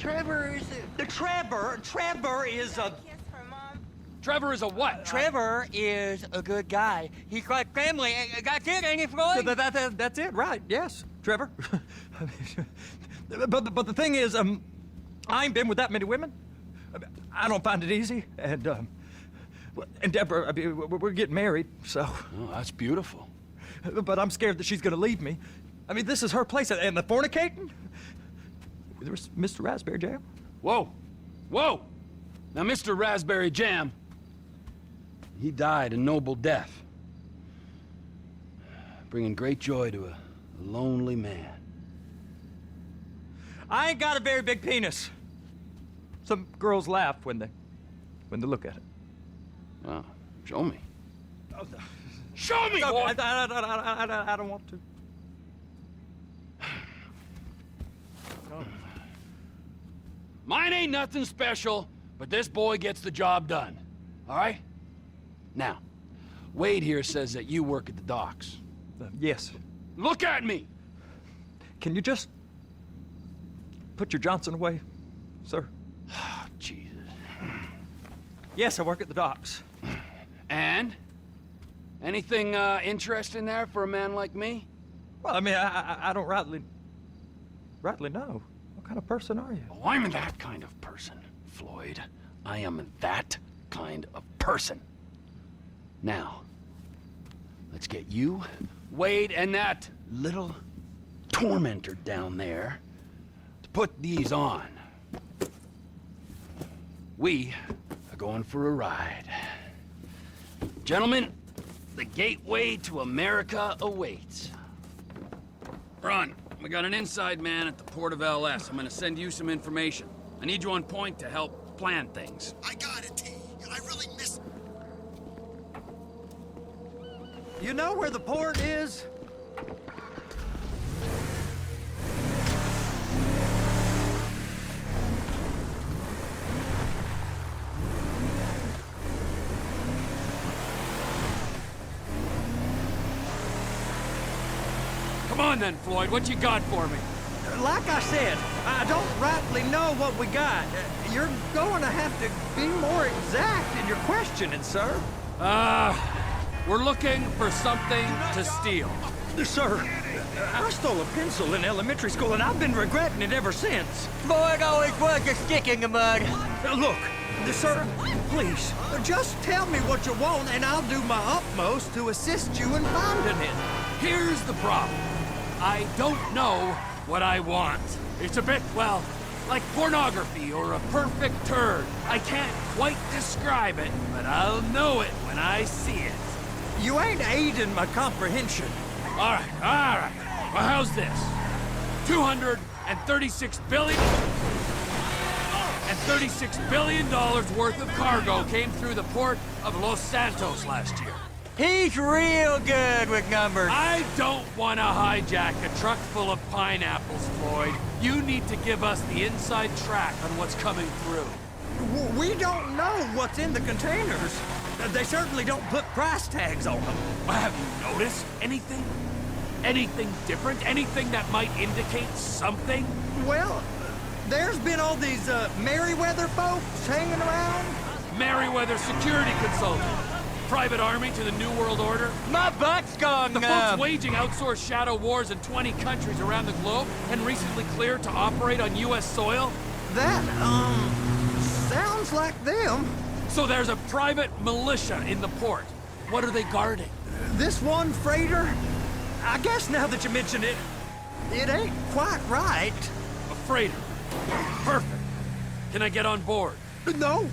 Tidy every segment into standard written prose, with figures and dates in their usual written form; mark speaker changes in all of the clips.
Speaker 1: Trevor is Trevor is a...
Speaker 2: Trevor is a what?
Speaker 1: Trevor is a good guy. He's like family. That's it, ain't it, Floyd?
Speaker 3: That's it, right? Yes, Trevor. but the thing is, I ain't been with that many women. I don't find it easy, and Deborah, I mean, we're getting married, so.
Speaker 2: Oh, that's beautiful.
Speaker 3: But I'm scared that she's gonna leave me. I mean, this is her place, and the fornicating. There's Mr. Raspberry Jam.
Speaker 2: Whoa, whoa! Now, Mr. Raspberry Jam, he died a noble death, bringing great joy to a lonely man.
Speaker 3: I ain't got a very big penis. Some girls laugh when they look at it.
Speaker 2: Oh, show me.
Speaker 3: Oh, no.
Speaker 2: Show me,
Speaker 3: No,
Speaker 2: boy!
Speaker 3: I don't want to.
Speaker 2: Mine ain't nothing special, but this boy gets the job done. All right? Now, Wade here says that you work at the docks.
Speaker 3: Yes.
Speaker 2: Look at me!
Speaker 3: Can you just put your Johnson away, sir?
Speaker 2: Oh, Jesus.
Speaker 3: Yes, I work at the docks.
Speaker 2: And? Anything interesting there for a man like me?
Speaker 3: Well, I mean, I don't rightly know. What kind of person are you?
Speaker 2: Oh, I'm that kind of person, Floyd. I am that kind of person. Now, let's get you, Wade, and that little tormentor down there to put these on. We are going for a ride. Gentlemen, the gateway to America awaits. Ron, we got an inside man at the port of LS. I'm gonna send you some information. I need you on point to help plan things.
Speaker 4: I got it, T. I really miss...
Speaker 3: You know where the port is?
Speaker 2: Come on then, Floyd, what you got for me?
Speaker 3: Like I said, I don't rightly know what we got. You're going to have to be more exact in your questioning, sir.
Speaker 2: We're looking for something to steal.
Speaker 3: Sir, I stole a pencil in elementary school, and I've been regretting it ever since.
Speaker 1: Floyd always was a stick in the mud.
Speaker 3: Look, sir, please, just tell me what you want, and I'll do my utmost to assist you in finding it.
Speaker 2: Here's the problem. I don't know what I want. It's a bit, well, like pornography or a perfect turd. I can't quite describe it, but I'll know it when I see it.
Speaker 3: You ain't aiding my comprehension.
Speaker 2: All right. Well, how's this? 236 billion... and $36 billion worth of cargo came through the port of Los Santos last year.
Speaker 1: He's real good with numbers.
Speaker 2: I don't want to hijack a truck full of pineapples, Floyd. You need to give us the inside track on what's coming through.
Speaker 3: We don't know what's in the containers. They certainly don't put price tags on them.
Speaker 2: Have you noticed anything? Anything different? Anything that might indicate something?
Speaker 3: Well, there's been all these Merryweather folks hanging around.
Speaker 2: Merryweather security consultant. Private army to the New World Order.
Speaker 1: My butt's gone
Speaker 2: The folks waging outsourced shadow wars in 20 countries around the globe and recently cleared to operate on U.S. soil.
Speaker 3: That, sounds like them.
Speaker 2: So there's a private militia in the port. What are they guarding?
Speaker 3: This one freighter, I guess now that you mention it, it ain't quite right.
Speaker 2: A freighter. Perfect. Can I get on board?
Speaker 3: No,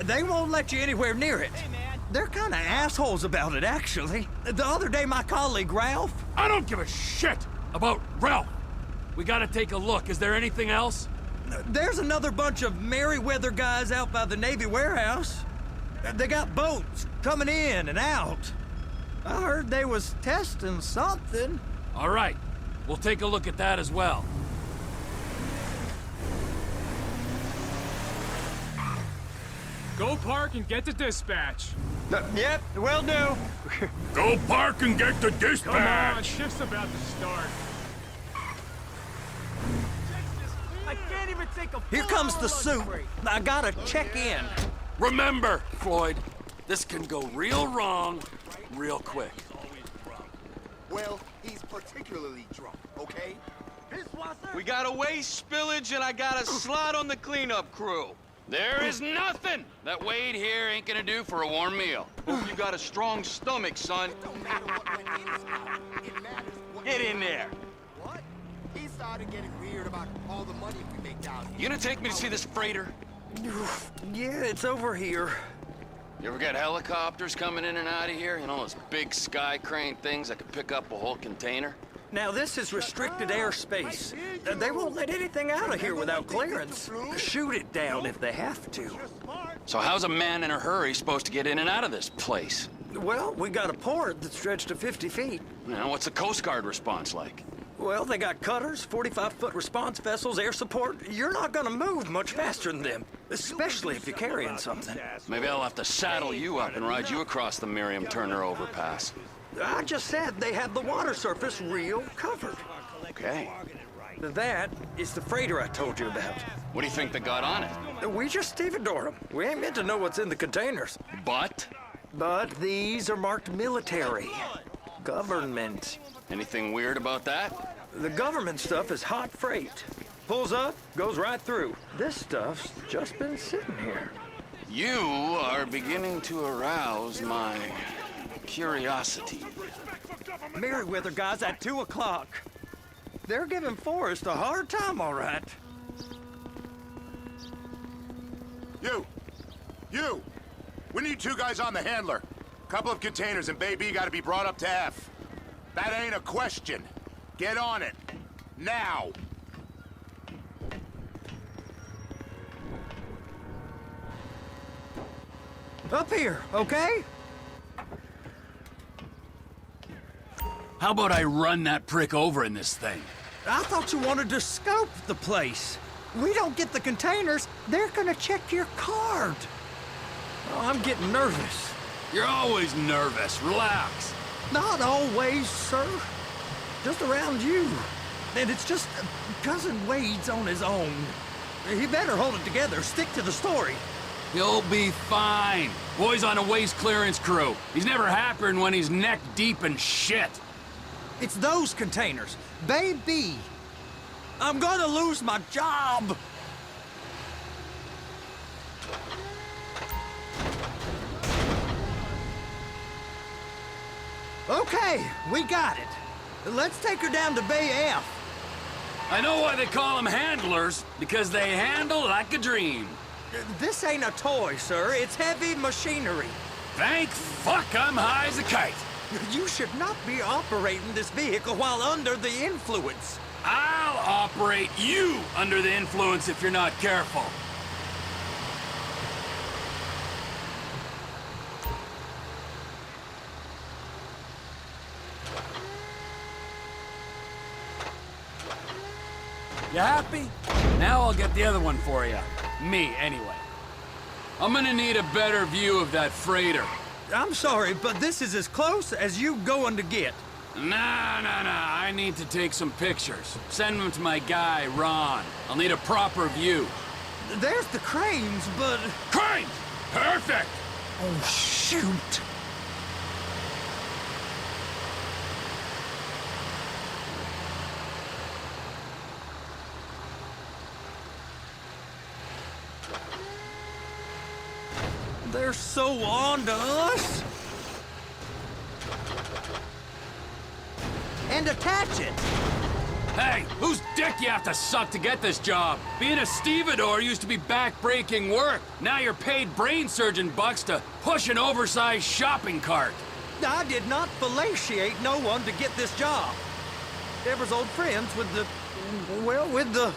Speaker 3: they won't let you anywhere near it. Hey, man. They're kind of assholes about it, actually. The other day, my colleague, Ralph...
Speaker 2: I don't give a shit about Ralph. We gotta take a look. Is there anything else?
Speaker 3: There's another bunch of Merryweather guys out by the Navy warehouse. They got boats coming in and out. I heard they was testing something.
Speaker 2: All right. We'll take a look at that as well.
Speaker 5: Go park and get to dispatch.
Speaker 3: Yep, will do.
Speaker 2: Go park and get the
Speaker 5: Come on,
Speaker 2: dispatch!
Speaker 5: shift's about to start.
Speaker 3: I can't even say Here comes the suit. I gotta check in.
Speaker 2: Remember, Floyd, this can go real wrong real quick.
Speaker 4: Well, he's particularly drunk, okay?
Speaker 1: We got a waste spillage and I got a slot on the cleanup crew.
Speaker 2: There is nothing that Wade here ain't gonna do for a warm meal.
Speaker 1: Hope you got a strong stomach, son. Get in there.
Speaker 4: What? He started getting weird about all the money we make down here.
Speaker 2: You gonna take me to see this freighter?
Speaker 3: Yeah, it's over here.
Speaker 2: You ever got helicopters coming in and out of here? You know, those big sky crane things that could pick up a whole container?
Speaker 3: Now, this is restricted airspace. They won't let anything out of here without clearance. Shoot it down if they have to.
Speaker 2: So how's a man in a hurry supposed to get in and out of this place?
Speaker 3: Well, we got a port that's stretched to 50 feet.
Speaker 2: You know, what's the Coast Guard response like?
Speaker 3: Well, they got cutters, 45-foot response vessels, air support. You're not gonna move much faster than them, especially if you're carrying something.
Speaker 2: Maybe I'll have to saddle you up and ride you across the Miriam Turner overpass.
Speaker 3: I just said they have the water surface real covered.
Speaker 2: Okay.
Speaker 3: That is the freighter I told you about.
Speaker 2: What do you think they got on it?
Speaker 3: We just stevedore them. We ain't meant to know what's in the containers.
Speaker 2: But?
Speaker 3: But these are marked military. Government.
Speaker 2: Anything weird about that?
Speaker 3: The government stuff is hot freight. Pulls up, goes right through. This stuff's just been sitting here.
Speaker 2: You are beginning to arouse my curiosity.
Speaker 3: Merriweather guys at 2 o'clock. They're giving Forrest a hard time, all right.
Speaker 6: You! We need 2 guys on the handler. Couple of containers and Baby gotta be brought up to F. That ain't a question. Get on it. Now!
Speaker 3: Up here, okay?
Speaker 2: How about I run that prick over in this thing?
Speaker 3: I thought you wanted to scope the place. We don't get the containers, they're gonna check your card. Oh, I'm getting nervous.
Speaker 2: You're always nervous. Relax.
Speaker 3: Not always, sir. Just around you. And it's just Cousin Wade's on his own. He better hold it together, stick to the story.
Speaker 2: You'll be fine. Boy's on a waste clearance crew. He's never happier than when he's neck deep in shit.
Speaker 3: It's those containers. Baby! I'm gonna lose my job! Okay, we got it. Let's take her down to Bay F.
Speaker 2: I know why they call them handlers, because they handle like a dream.
Speaker 3: This ain't a toy, sir. It's heavy machinery.
Speaker 2: Thank fuck I'm high as a kite.
Speaker 3: You should not be operating this vehicle while under the influence.
Speaker 2: I'll operate you under the influence if you're not careful. You happy? Now I'll get the other one for you. Me, anyway. I'm gonna need a better view of that freighter.
Speaker 3: I'm sorry, but this is as close as you going to get.
Speaker 2: Nah. I need to take some pictures. Send them to my guy, Ron. I'll need a proper view.
Speaker 3: There's the cranes, but...
Speaker 2: Crane! Perfect!
Speaker 3: Oh, shoot! They're so on to us! And attach it!
Speaker 2: Hey, whose dick you have to suck to get this job? Being a stevedore used to be back-breaking work. Now you're paid brain surgeon bucks to push an oversized shopping cart.
Speaker 3: I did not fellatiate no one to get this job. Deborah's old friends with the... well, with the...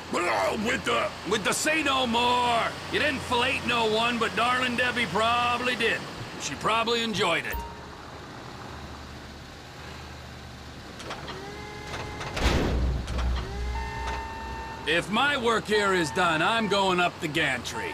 Speaker 2: With the say no more. You didn't fillet no one, but darling Debbie probably did. She probably enjoyed it. If my work here is done, I'm going up the gantry.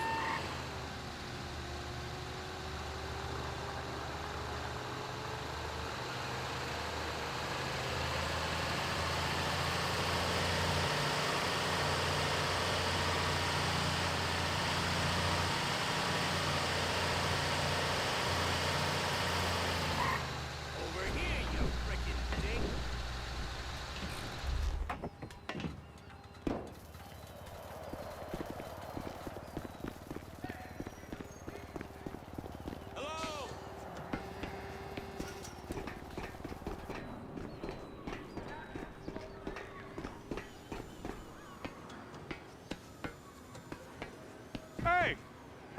Speaker 7: Hey,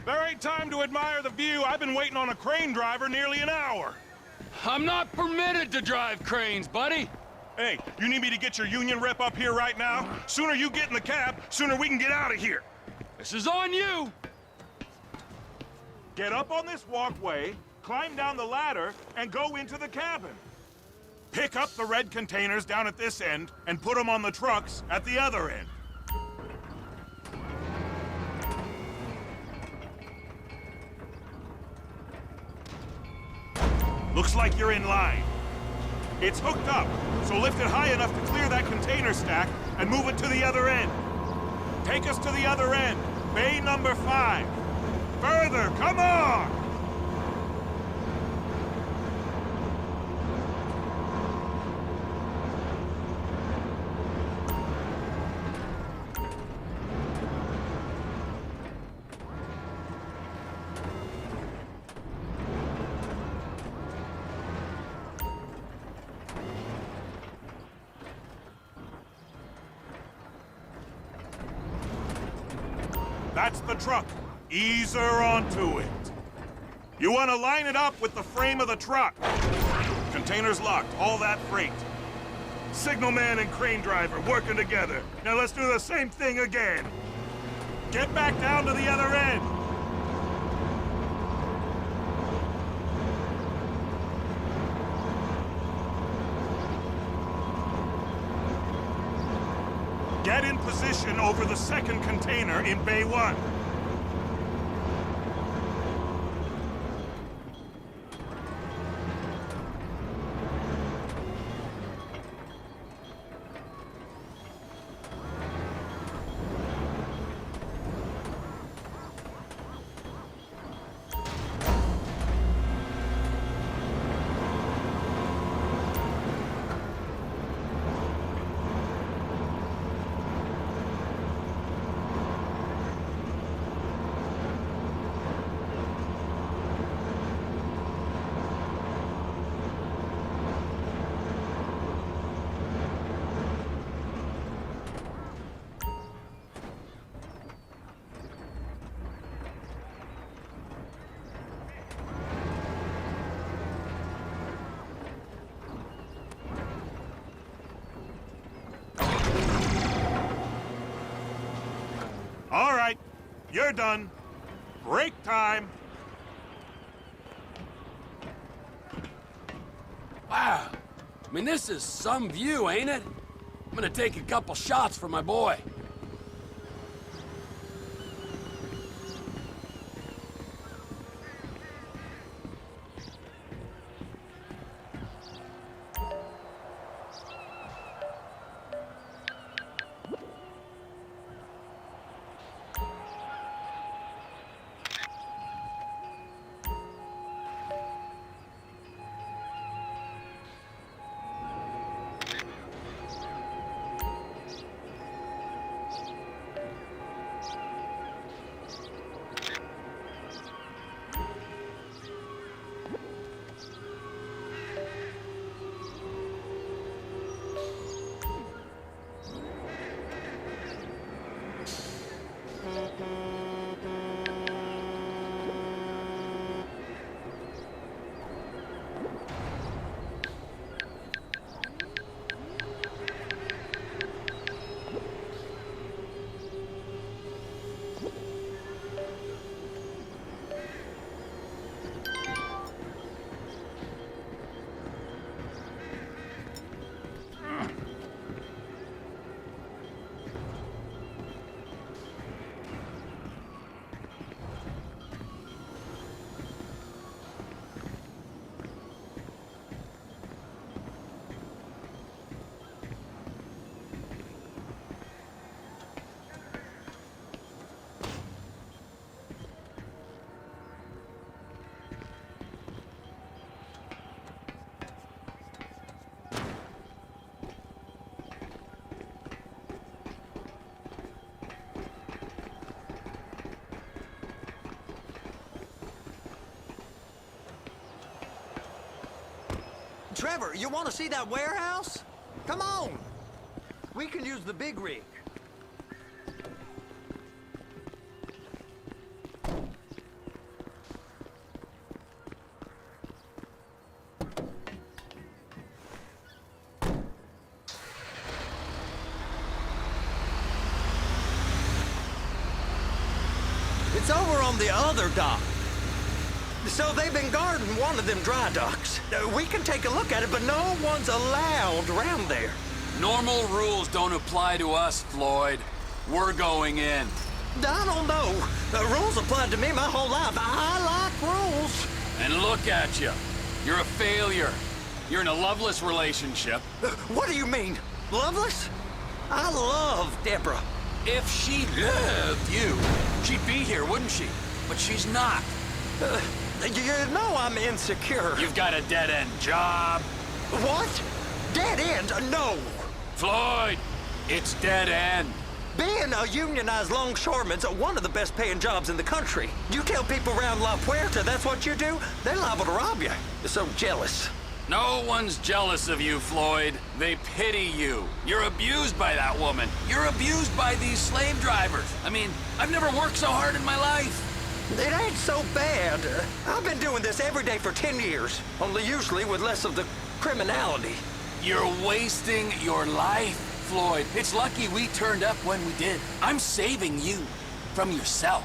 Speaker 7: there ain't time to admire the view. I've been waiting on a crane driver nearly an hour.
Speaker 2: I'm not permitted to drive cranes, buddy.
Speaker 7: Hey, you need me to get your union rep up here right now? Sooner you get in the cab, sooner we can get out of here.
Speaker 2: This is on you.
Speaker 7: Get up on this walkway, climb down the ladder, and go into the cabin. Pick up the red containers down at this end and put them on the trucks at the other end. Looks like you're in line. It's hooked up, so lift it high enough to clear that container stack and move it to the other end. Take us to the other end, bay number 5. Further, come on! That's the truck. Ease her onto it. You want to line it up with the frame of the truck. Containers locked, all that freight. Signalman and crane driver working together. Now let's do the same thing again. Get back down to the other end. Get in position over the second container in Bay 1. All right, you're done. Break time.
Speaker 2: Wow. I mean, this is some view, ain't it? I'm gonna take a couple shots for my boy.
Speaker 3: Trevor, you want to see that warehouse? Come on. We can use the big rig. It's over on the other dock. So they've been guarding one of them dry docks. We can take a look at it, but no one's allowed around there.
Speaker 2: Normal rules don't apply to us, Floyd. We're going in.
Speaker 3: I don't know. The rules applied to me my whole life. I like rules.
Speaker 2: And look at you. You're a failure. You're in a loveless relationship.
Speaker 3: What do you mean? Loveless? I love Deborah.
Speaker 2: If she loved you, she'd be here, wouldn't she? But she's not.
Speaker 3: You know I'm insecure.
Speaker 2: You've got a dead-end job.
Speaker 3: What? Dead end? No.
Speaker 2: Floyd, it's dead end.
Speaker 3: Being a unionized longshoreman's one of the best paying jobs in the country. You tell people around La Puerta that's what you do, they're liable to rob you. They're so jealous.
Speaker 2: No one's jealous of you, Floyd. They pity you. You're abused by that woman. You're abused by these slave drivers. I mean, I've never worked so hard in my life.
Speaker 3: It ain't so bad. I've been doing this every day for 10 years, only usually with less of the criminality.
Speaker 2: You're wasting your life, Floyd. It's lucky we turned up when we did. I'm saving you from yourself.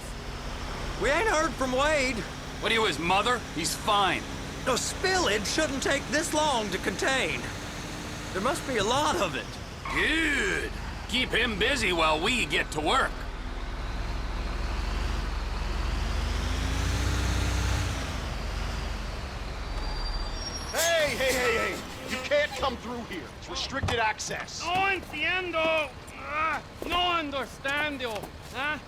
Speaker 3: We ain't heard from Wade.
Speaker 2: What are you, his mother? He's fine.
Speaker 3: No, spillage shouldn't take this long to contain. There must be a lot of it.
Speaker 2: Good. Keep him busy while we get to work.
Speaker 8: Hey! You can't come through here. It's restricted access.
Speaker 5: No entiendo. No understando. Huh?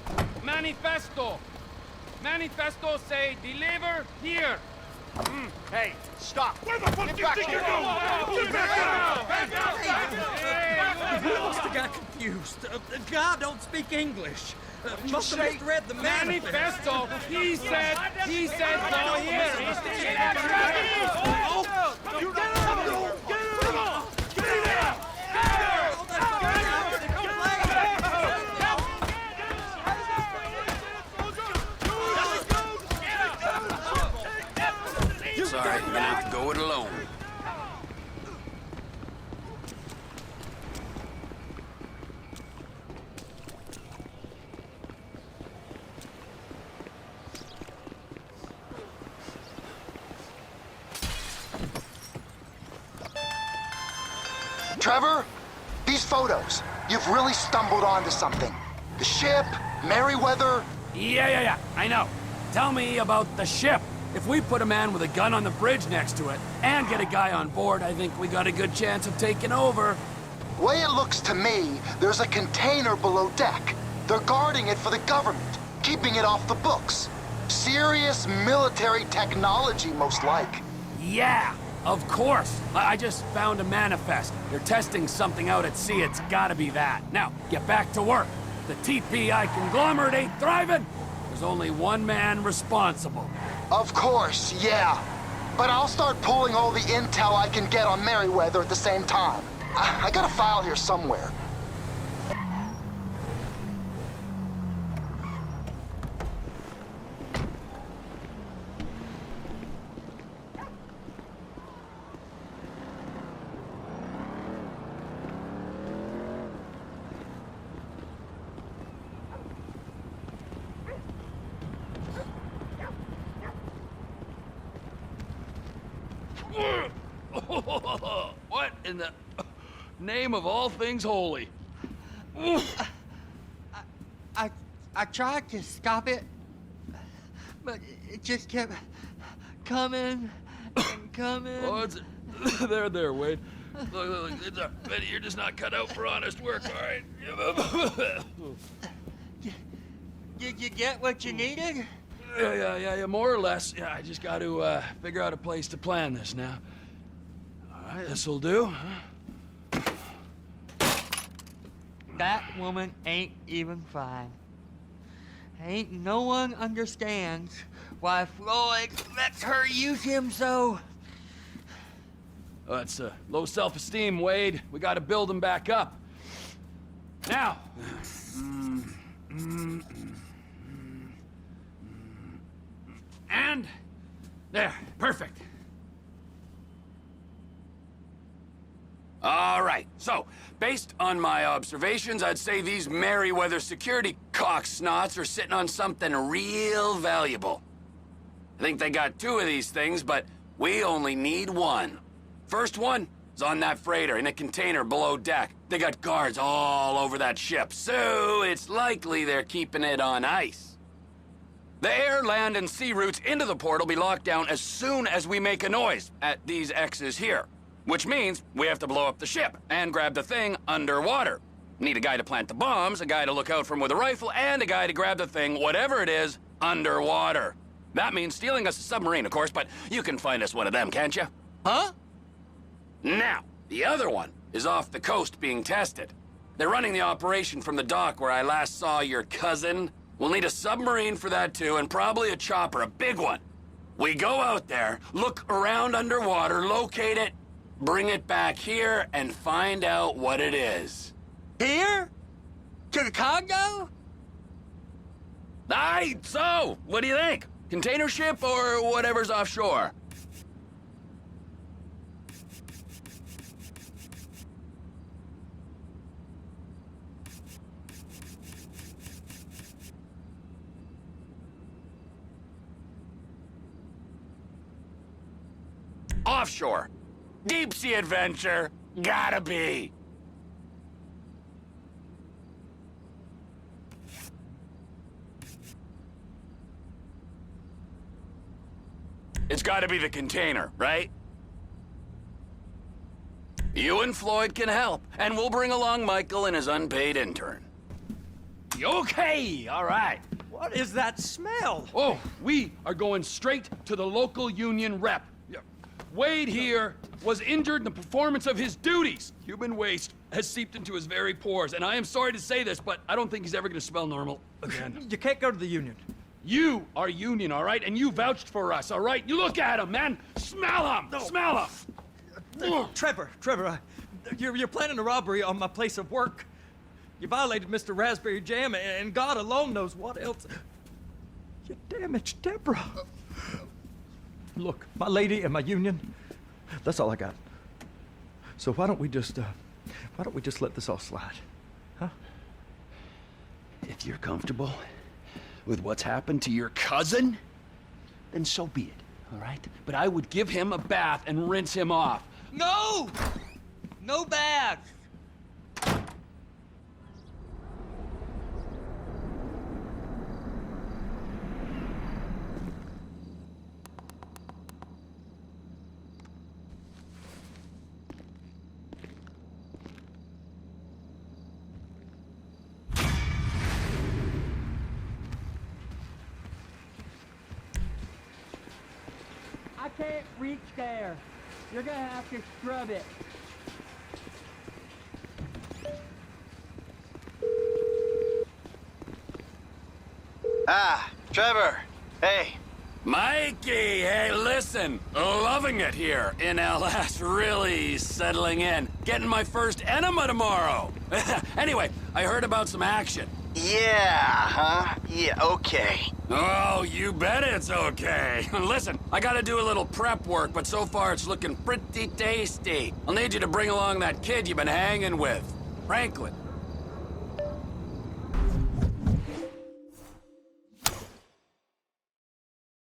Speaker 5: Manifesto. Manifesto say deliver here.
Speaker 8: Hey, stop.
Speaker 5: Where the fuck do you think you're going?
Speaker 3: We must have got confused. God don't speak English. Must have misread the manifesto.
Speaker 5: Manifesto. He said go here.
Speaker 2: Sorry, you're gonna have to go it alone.
Speaker 9: Trevor, these photos, you've really stumbled onto something. The ship, Merryweather.
Speaker 2: Yeah, I know. Tell me about the ship. If we put a man with a gun on the bridge next to it and get a guy on board, I think we got a good chance of taking over.
Speaker 9: Way it looks to me, there's a container below deck. They're guarding it for the government, keeping it off the books. Serious military technology, most like.
Speaker 2: Yeah, of course. I just found a manifest. They're testing something out at sea. It's gotta be that. Now, get back to work. The TPI conglomerate ain't thriving. There's only one man responsible.
Speaker 9: Of course, yeah. But I'll start pulling all the intel I can get on Merryweather at the same time. I got a file here somewhere.
Speaker 2: What in the name of all things holy?
Speaker 1: I tried to stop it, but it just kept coming and coming.
Speaker 2: Oh, it's there, Wade. Look, it's Betty, you're just not cut out for honest work, all right?
Speaker 1: Did you get what you needed?
Speaker 2: Yeah, more or less. Yeah, I just got to figure out a place to plan this now. All right, this'll do. Huh?
Speaker 1: That woman ain't even fine. Ain't no one understands why Floyd lets her use him so.
Speaker 2: Oh, that's low self-esteem, Wade. We got to build him back up. Now. And there, perfect. All right. right, so, based on my observations, I'd say these Merryweather security cocksnots are sitting on something real valuable. I think they got 2 of these things, but we only need 1. First one is on that freighter in a container below deck. They got guards all over that ship, so it's likely they're keeping it on ice. The air, land, and sea routes into the port will be locked down as soon as we make a noise at these X's here. Which means we have to blow up the ship and grab the thing underwater. Need a guy to plant the bombs, a guy to look out for 'em with a rifle, and a guy to grab the thing, whatever it is, underwater. That means stealing us a submarine, of course, but you can find us one of them, can't you? Huh? Now, the other one is off the coast being tested. They're running the operation from the dock where I last saw your cousin. We'll need a submarine for that too, and probably a chopper, a big one. We go out there, look around underwater, locate it, bring it back here, and find out what it is.
Speaker 1: Here? To the Congo?
Speaker 2: Aye, so, what do you think? Container ship or whatever's offshore? Offshore. Deep sea adventure. Gotta be. It's gotta be the container, right? You and Floyd can help, and we'll bring along Michael and his unpaid intern. Okay, all right.
Speaker 3: What is that smell?
Speaker 2: Oh, we are going straight to the local union rep. Wade here was injured in the performance of his duties. Human waste has seeped into his very pores, and I am sorry to say this, but I don't think he's ever gonna smell normal again.
Speaker 3: You can't go to the union.
Speaker 2: You are union, all right? And you vouched for us, all right? You look at him, man. Smell him!
Speaker 3: No.
Speaker 2: Smell him!
Speaker 3: Trevor, you're planning a robbery on my place of work. You violated Mr. Raspberry Jam, and God alone knows what else. You damaged Deborah. Look, my lady and my union, that's all I got. So why don't we just let this all slide, huh?
Speaker 2: If you're comfortable with what's happened to your cousin, then so be it, all right? But I would give him a bath and rinse him off.
Speaker 1: No! No bags! I can't reach there. You're gonna have to scrub it.
Speaker 8: Ah, Trevor. Hey.
Speaker 2: Mikey, hey, listen. Loving it here in LS. Really settling in. Getting my first enema tomorrow. Anyway, I heard about some action.
Speaker 8: Yeah, huh? Yeah, okay.
Speaker 2: Oh, you bet it's okay. Listen, I gotta do a little prep work, but so far it's looking pretty tasty. I'll need you to bring along that kid you've been hanging with, Franklin.